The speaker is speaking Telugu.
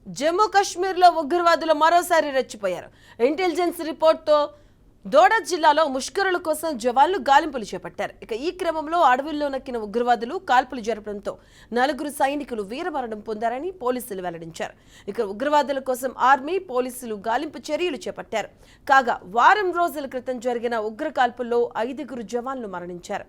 జమ్మూ కాశ్మీర్లో ఉగ్రవాదులు మరోసారి రెచ్చిపోయారు. ఇంటెలిజెన్స్ రిపోర్ట్తో దోడా జిల్లాలో ముష్కరుల కోసం జవాన్లు గాలింపులు చేపట్టారు. ఇక ఈ క్రమంలో అడవుల్లో నక్కిన ఉగ్రవాదులు కాల్పులు జరపడంతో 4 సైనికులు వీరమరణం పొందారని పోలీసులు వెల్లడించారు. ఇక ఉగ్రవాదుల కోసం ఆర్మీ, పోలీసులు గాలింపు చర్యలు చేపట్టారు. కాగా వారం రోజుల క్రితం జరిగిన ఉగ్ర కాల్పుల్లో 5 జవాన్లు మరణించారు.